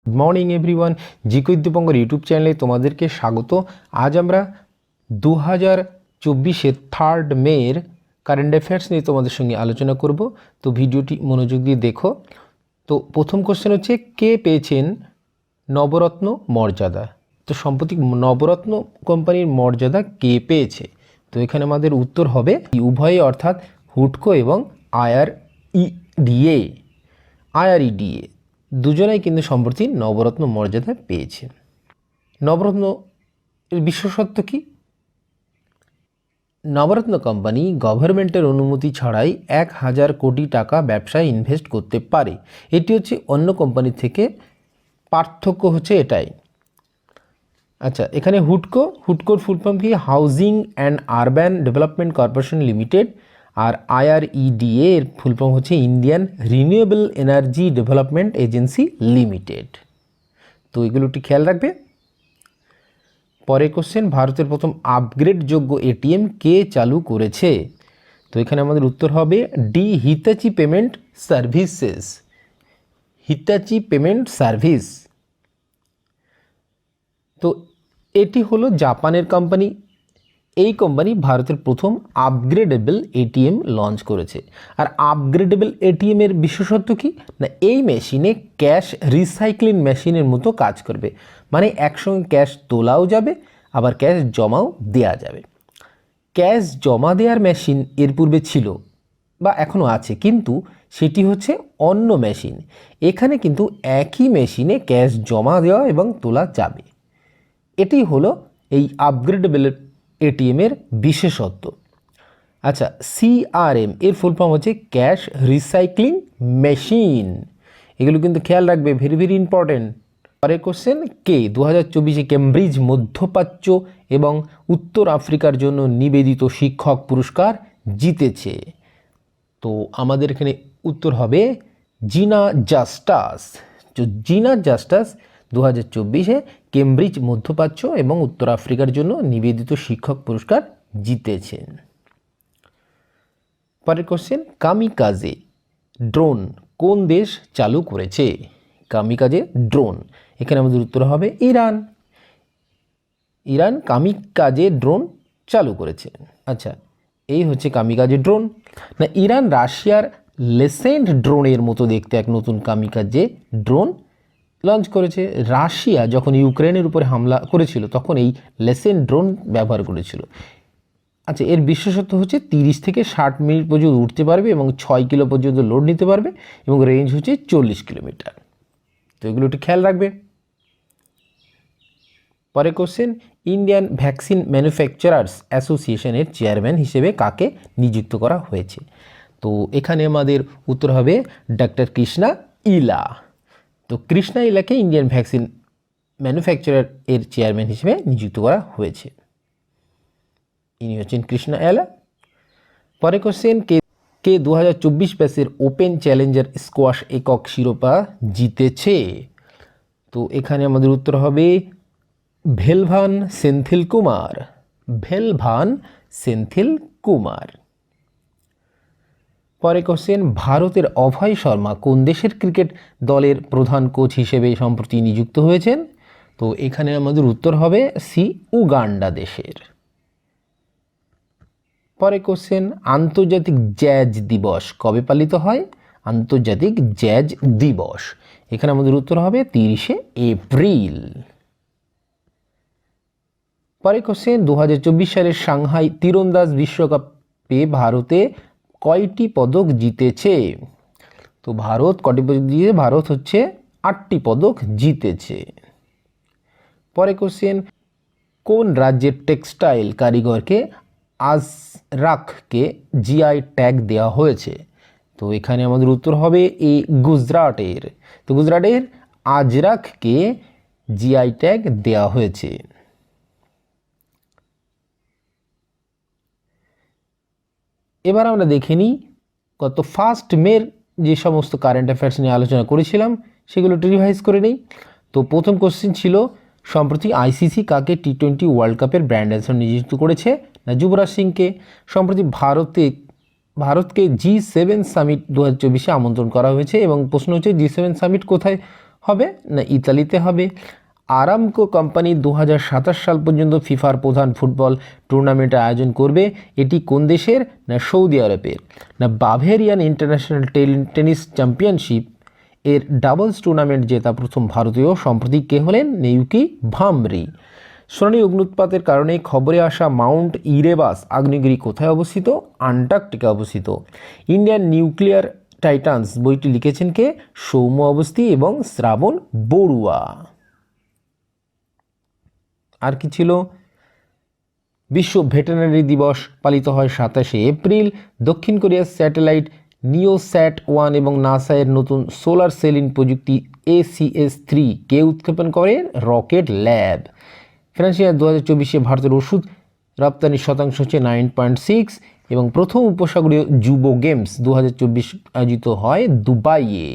Good morning everyone, GK Dipankar YouTube চ্যানেলে তোমাদেরকে স্বাগত। আজ আমরা 2024 3 মের কারেন্ট অ্যাফেয়ার্স নিয়ে তোমাদের সঙ্গে আলোচনা করব। তো ভিডিওটি মনোযোগ দিয়ে দেখো। তো প্রথম কোশ্চেন হচ্ছে, কে পেয়েছেন নবরত্ন মর্যাদা? তো সম্প্রতি নবরত্ন কোম্পানির মর্যাদা কে পেয়েছে? তো এখানে আমাদের উত্তর হবে উভয়ে, অর্থাৎ হুডকো এবং আইআরইডিএ দুজনেই কিন্তু সম্প্রতি নবরত্ন মর্যাদা পেয়েছে। নবরত্ন এর বিশেষত্ব কি? নবরত্ন কোম্পানি গভর্নমেন্টের অনুমতি ছাড়াই 1000 কোটি টাকা ব্যবসায় ইনভেস্ট করতে পারে। এটি হচ্ছে অন্য কোম্পানি থেকে পার্থক্য হচ্ছে এটাই। আচ্ছা, এখানে হুডকোর ফুল ফর্ম কি? Housing and urban development corporation limited. আর আইআরইডিএ এর ফুল ফর্ম হচ্ছে Indian renewable energy development agency limited. তো এগুলো একটু খেয়াল রাখবে। পরের কোশ্চেন, ভারতের প্রথম আপগ্রেডযোগ্য এটিএম কে চালু করেছে? তো এখানে আমাদের উত্তর হবে D, হিতাচি payment services. হিতাচি payment service. তো এটি হলো জাপানের কোম্পানি। এই কোম্পানি ভারতের প্রথম আপগ্রেডেবল এটিএম লঞ্চ করেছে। আর আপগ্রেডেবল এটিএমের বিশেষত্ব কি না, এই মেশিনে ক্যাশ রিসাইক্লিং মেশিনের মতো কাজ করবে। মানে একসঙ্গে ক্যাশ তোলাও যাবে, আবার ক্যাশ জমাও দেয়া যাবে। ক্যাশ জমা দেওয়ার মেশিন এর পূর্বে ছিল বা এখনও আছে, কিন্তু সেটি হচ্ছে অন্য মেশিন। এখানে কিন্তু একই মেশিনে ক্যাশ জমা দেওয়া এবং তোলা যাবে। এটি হলো এই আপগ্রেডেবল এটিএমের বিশেষত্ব। আচ্ছা, সিআরএম এর ফুল ফর্ম হচ্ছে ক্যাশ রিসাইক্লিং মেশিন। এগুলো কিন্তু খেয়াল রাখবে, ভেরি ভেরি ইম্পর্টেন্ট। পরের কোশ্চেন, কে 2024 কেমব্রিজ মধ্যপ্রাচ্য এবং উত্তর আফ্রিকার জন্য নিবেদিত শিক্ষক পুরস্কার জিতেছে? তো আমাদের এখানে উত্তর হবে জিনা জাস্টাস। তো জিনা জাস্টাস 2024 কেমব্রিজ মধ্যপ্রাচ্য এবং উত্তর আফ্রিকার জন্য নিবেদিত শিক্ষক পুরস্কার জিতেছেন। পরের কোশ্চেন, কামিকাজে ড্রোন কোন দেশ চালু করেছে? কামিকাজে ড্রোন, এখানে আমাদের উত্তর হবে ইরান। ইরান কামিকাজে ড্রোন চালু করেছে। আচ্ছা, এই হচ্ছে কামিকাজে ড্রোন। না, ইরান রাশিয়ার লেসেন্ট ড্রোনের মতো দেখতে এক নতুন কামিকাজে ড্রোন লঞ্চ করেছে। রাশিয়া যখন ইউক্রেনের উপরে হামলা করেছিল তখন এই লেসেন্ট ড্রোন ব্যবহার করেছিল। আচ্ছা, এর বিশেষত্ব হচ্ছে 30 থেকে 60 মিনিট পর্যন্ত উঠতে পারবে এবং 6 কিলো পর্যন্ত লোড নিতে পারবে এবং রেঞ্জ হচ্ছে 40 কিলোমিটার। তো এগুলো একটু খেয়াল রাখবে। পরে কোশ্চেন, ইন্ডিয়ান ভ্যাকসিন ম্যানুফ্যাকচারার্স অ্যাসোসিয়েশনের চেয়ারম্যান হিসেবে কাকে নিযুক্ত করা হয়েছে? তো এখানে আমাদের উত্তর হবে ডক্টর কৃষ্ণা ইলা। তো কৃষ্ণা ইলাকে ইন্ডিয়ান ভ্যাকসিন ম্যানুফ্যাকচারার এর চেয়ারম্যান হিসেবে নিযুক্ত করা হয়েছে। ইনি হচ্ছেন কৃষ্ণা ইলা। পরে কোশ্চেন, কে 2024 ব্যাচের ওপেন চ্যালেঞ্জার স্কোয়াশ একক শিরোপা জিতেছে? তো এখানে আমাদের উত্তর হবে ভেলভান সেন্থিল কুমার। ভেলভান সেন্থিল কুমার। পরে কোশ্চেন, ভারতের অভয় শর্মা কোন দেশের ক্রিকেট দলের প্রধান কোচ হিসেবে সম্প্রতি নিযুক্ত হয়েছেন? তো এখানে আমাদের উত্তর হবে সি, উগান্ডা দেশের। পরে কোশ্চেন, আন্তর্জাতিক জ্যাজ দিবস কবে পালিত হয়? আন্তর্জাতিক জ্যাজ দিবস, এখানে আমাদের উত্তর হবে 30 এপ্রিল। পরে কোশ্চেন, 2024 সালের সাংহাই তীরন্দাজ বিশ্বকাপে ভারতে কয়টি পদক জিতেছে? তো ভারত কটি পদক জিতেছে? ভারত হচ্ছে 8টি পদক জিতেছে। পরে কোশ্চেন, কোন রাজ্যের টেক্সটাইল কারিগরকে আজরাককে জিআই ট্যাগ দেওয়া হয়েছে? তো এখানে আমাদের উত্তর হবে এ, গুজরাটের। তো গুজরাটের আজরাককে জিআই ট্যাগ দেওয়া হয়েছে। এবার আমরা দেখে নিই গত 1 মের যে সমস্ত কারেন্ট অ্যাফেয়ার্স নিয়ে আলোচনা করেছিলাম সেগুলো একটু রিভাইজ করে নিই। তো প্রথম কোশ্চেন ছিল, সম্প্রতি আইসিসি কাকে টি20 ওয়ার্ল্ড কাপের ব্র্যান্ড অ্যাম্বাসাডর নিযুক্ত করেছে? না, যুবরাজ সিংকে। সম্প্রতি ভারতকে G7 সামিট 2024 আমন্ত্রণ করা হয়েছে এবং প্রশ্ন হচ্ছে G7 সামিট কোথায় হবে না ইতালিতে হবে? আরামকো কোম্পানি 2027 সাল পর্যন্ত ফিফার প্রধান ফুটবল টুর্নামেন্টের আয়োজন করবে। এটি কোন দেশের? না সৌদি আরবের। না বাভেরিয়ান ইন্টারন্যাশনাল টেনিস চ্যাম্পিয়নশিপ এর ডাবলস টুর্নামেন্ট জেতা প্রথম ভারতীয় সম্প্রতি কে হলেন? নেউকি ভামরি। সোনালি অগ্নুৎপাতের কারণে খবরে আসা মাউন্ট ইরেবাস আগ্নেয়গিরি কোথায় অবস্থিত? আন্টার্কটিকা অবস্থিত। ইন্ডিয়ান নিউক্লিয়ার টাইটান্স বইটি লিখেছেন কে? সৌম্য অবস্থি এবং শ্রাবণ বড়ুয়া। আর কি ছিল? বিশ্ব ভেটেরিনারি দিবস পালিত হয় 27শে এপ্রিল। দক্ষিণ কোরিয়ার স্যাটেলাইট নিওস্যাট-1 এবং নাসা এর নতুন সোলার সেলিং প্রযুক্তি ACS-3 কে উৎক্ষেপণ করে? Rocket lab. ফিনান্সিয়াল 2024-এ ভারতের ওষুধ রপ্তানির শতাংশ হচ্ছে 9.6 এবং প্রথম উপসাগরীয় যুব গেমস 2024 আয়োজিত হয় দুবাইয়ে।